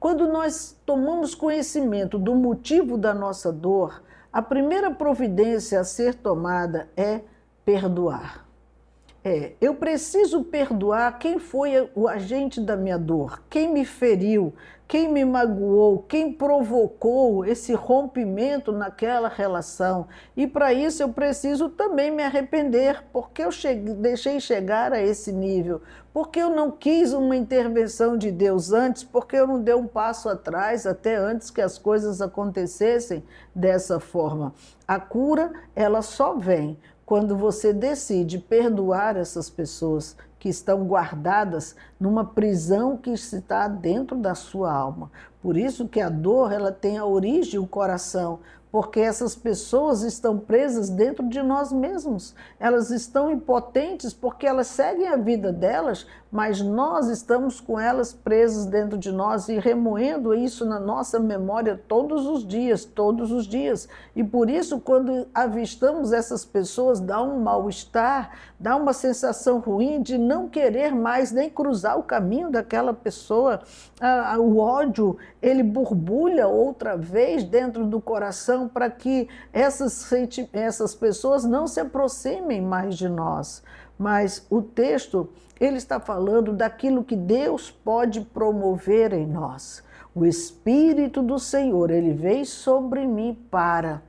Quando nós tomamos conhecimento do motivo da nossa dor, a primeira providência a ser tomada é perdoar. Eu preciso perdoar quem foi o agente da minha dor, quem me feriu, quem me magoou, quem provocou esse rompimento naquela relação. E para isso eu preciso também me arrepender, porque eu deixei chegar a esse nível, porque eu não quis uma intervenção de Deus antes, porque eu não dei um passo atrás até antes que as coisas acontecessem dessa forma. A cura, ela só vem quando você decide perdoar essas pessoas que estão guardadas numa prisão que está dentro da sua alma. Por isso que a dor, ela tem a origem, o coração, porque essas pessoas estão presas dentro de nós mesmos. Elas estão impotentes porque elas seguem a vida delas, mas nós estamos com elas presas dentro de nós e remoendo isso na nossa memória todos os dias, todos os dias. E por isso, quando avistamos essas pessoas, dá um mal-estar, dá uma sensação ruim de não querer mais nem cruzar o caminho daquela pessoa. O ódio, ele borbulha outra vez dentro do coração para que essas pessoas não se aproximem mais de nós. Mas o texto, ele está falando daquilo que Deus pode promover em nós. O Espírito do Senhor, ele veio sobre mim para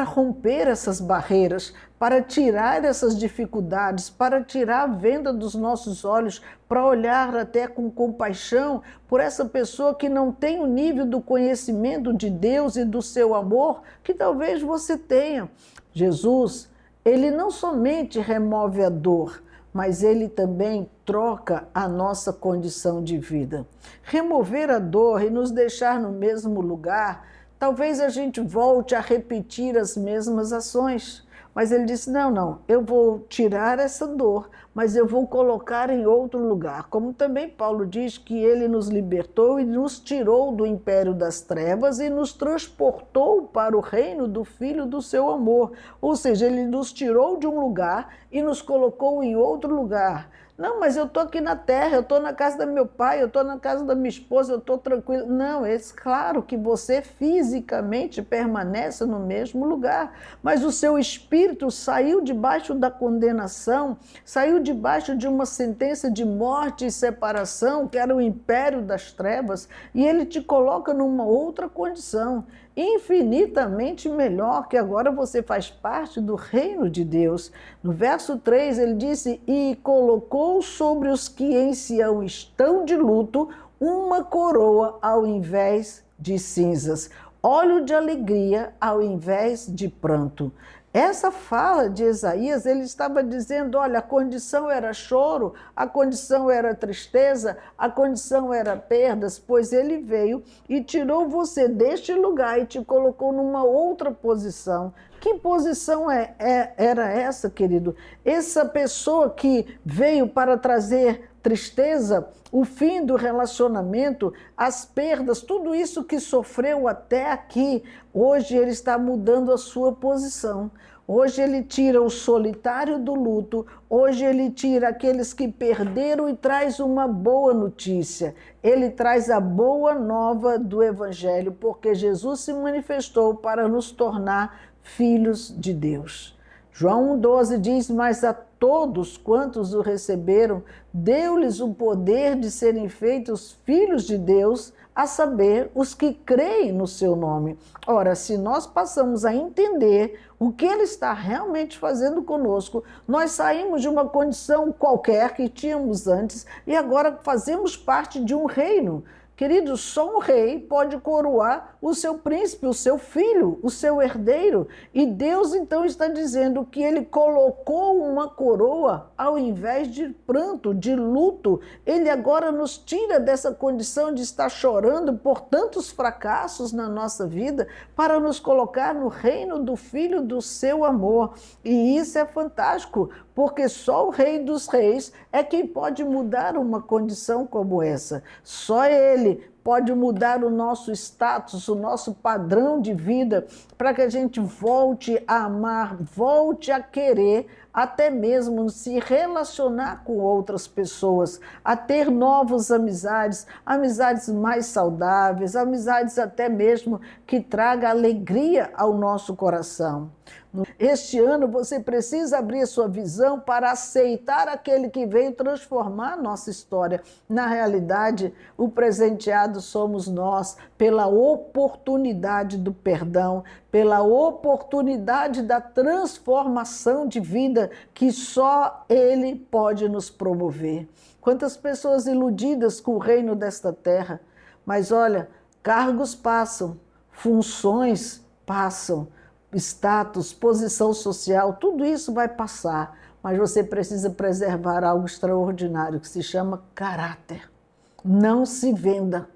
romper essas barreiras, para tirar essas dificuldades, para tirar a venda dos nossos olhos, para olhar até com compaixão por essa pessoa que não tem o nível do conhecimento de Deus e do seu amor que talvez você tenha. Jesus, ele não somente remove a dor, mas ele também troca a nossa condição de vida. Remover a dor e nos deixar no mesmo lugar, talvez a gente volte a repetir as mesmas ações. Mas ele disse, não, eu vou tirar essa dor, mas eu vou colocar em outro lugar. Como também Paulo diz que ele nos libertou e nos tirou do império das trevas e nos transportou para o reino do Filho do seu amor. Ou seja, ele nos tirou de um lugar e nos colocou em outro lugar. Não, mas eu estou aqui na terra, eu estou na casa do meu pai, eu estou na casa da minha esposa, eu estou tranquilo. Não, é claro que você fisicamente permanece no mesmo lugar, mas o seu espírito saiu debaixo da condenação, saiu debaixo de uma sentença de morte e separação, que era o império das trevas, e ele te coloca numa outra condição, infinitamente melhor, que agora você faz parte do reino de Deus. No verso 3 ele disse, e colocou sobre os que em Sião estão de luto uma coroa ao invés de cinzas, óleo de alegria ao invés de pranto. Essa fala de Isaías, ele estava dizendo, olha, a condição era choro, a condição era tristeza, a condição era perdas, pois ele veio e tirou você deste lugar e te colocou numa outra posição. Que posição era essa, querido? Essa pessoa que veio para trazer tristeza, o fim do relacionamento, as perdas, tudo isso que sofreu até aqui, hoje ele está mudando a sua posição. Hoje ele tira o solitário do luto, hoje ele tira aqueles que perderam e traz uma boa notícia. Ele traz a boa nova do Evangelho, porque Jesus se manifestou para nos tornar filhos de Deus. João 1,12 diz, mas a todos quantos o receberam, deu-lhes o poder de serem feitos filhos de Deus, a saber, os que creem no seu nome. Ora, se nós passamos a entender o que ele está realmente fazendo conosco, nós saímos de uma condição qualquer que tínhamos antes e agora fazemos parte de um reino. Querido, só um rei pode coroar o seu príncipe, o seu filho, o seu herdeiro. E Deus então está dizendo que ele colocou uma coroa ao invés de pranto, de luto. Ele agora nos tira dessa condição de estar chorando por tantos fracassos na nossa vida para nos colocar no reino do Filho do seu amor. E isso é fantástico, porque só o Rei dos Reis é quem pode mudar uma condição como essa. Só ele pode mudar o nosso status, o nosso padrão de vida, para que a gente volte a amar, volte a querer, até mesmo se relacionar com outras pessoas, a ter novas amizades, amizades mais saudáveis, amizades até mesmo que tragam alegria ao nosso coração. Este ano você precisa abrir sua visão para aceitar aquele que veio transformar a nossa história. Na realidade, o presenteado somos nós pela oportunidade do perdão, pela oportunidade da transformação de vida que só Ele pode nos promover. Quantas pessoas iludidas com o reino desta terra, mas olha, cargos passam, funções passam, status, posição social, tudo isso vai passar, mas você precisa preservar algo extraordinário que se chama caráter. Não se venda.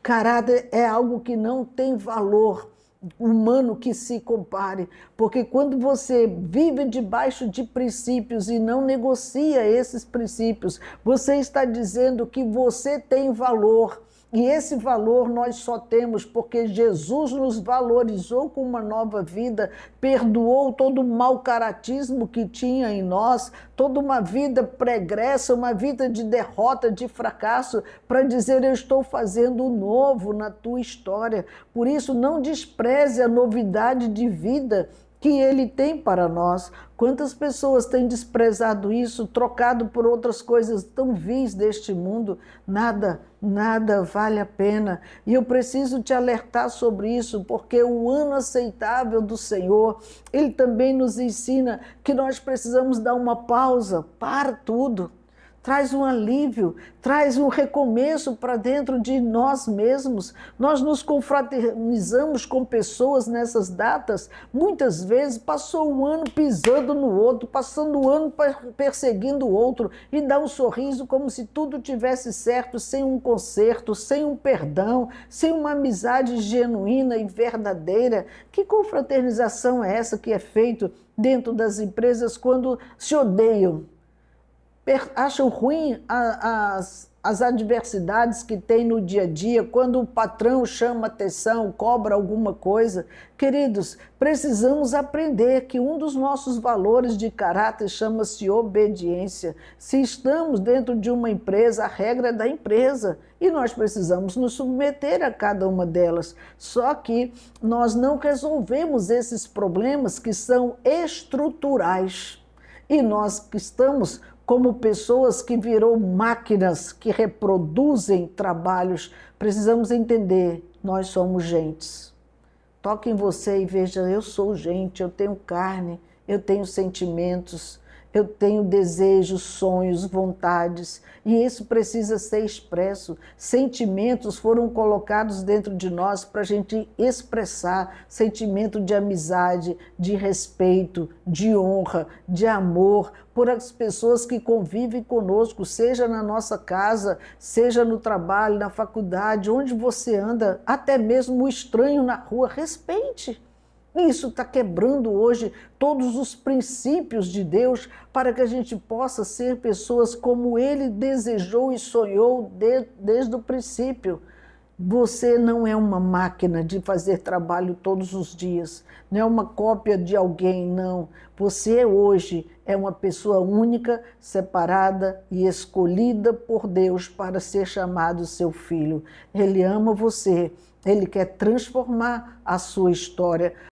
Caráter é algo que não tem valor humano que se compare, porque quando você vive debaixo de princípios e não negocia esses princípios, você está dizendo que você tem valor. E esse valor nós só temos porque Jesus nos valorizou com uma nova vida, perdoou todo o mau caratismo que tinha em nós, toda uma vida pregressa, uma vida de derrota, de fracasso, para dizer: eu estou fazendo o novo na tua história. Por isso, não despreze a novidade de vida que Ele tem para nós. Quantas pessoas têm desprezado isso, trocado por outras coisas tão vis deste mundo? Nada vale a pena. E eu preciso te alertar sobre isso, porque o ano aceitável do Senhor, Ele também nos ensina que nós precisamos dar uma pausa para tudo. Traz um alívio, traz um recomeço para dentro de nós mesmos. Nós nos confraternizamos com pessoas nessas datas, muitas vezes passou um ano pisando no outro, passando o ano perseguindo o outro, e dá um sorriso como se tudo tivesse certo, sem um conserto, sem um perdão, sem uma amizade genuína e verdadeira. Que confraternização é essa que é feita dentro das empresas quando se odeiam? Acham ruim as adversidades que tem no dia a dia, quando o patrão chama atenção, cobra alguma coisa. Queridos, precisamos aprender que um dos nossos valores de caráter chama-se obediência. Se estamos dentro de uma empresa, a regra é da empresa e nós precisamos nos submeter a cada uma delas. Só que nós não resolvemos esses problemas que são estruturais. E nós que estamos como pessoas que virou máquinas que reproduzem trabalhos, precisamos entender, nós somos gentes. Toque em você e veja: eu sou gente, eu tenho carne, eu tenho sentimentos, eu tenho desejos, sonhos, vontades, e isso precisa ser expresso. Sentimentos foram colocados dentro de nós para a gente expressar sentimento de amizade, de respeito, de honra, de amor por as pessoas que convivem conosco, seja na nossa casa, seja no trabalho, na faculdade, onde você anda, até mesmo o estranho na rua. Respeite. Isso está quebrando hoje todos os princípios de Deus para que a gente possa ser pessoas como Ele desejou e sonhou desde o princípio. Você não é uma máquina de fazer trabalho todos os dias, não é uma cópia de alguém, não. Você hoje é uma pessoa única, separada e escolhida por Deus para ser chamado seu filho. Ele ama você, Ele quer transformar a sua história.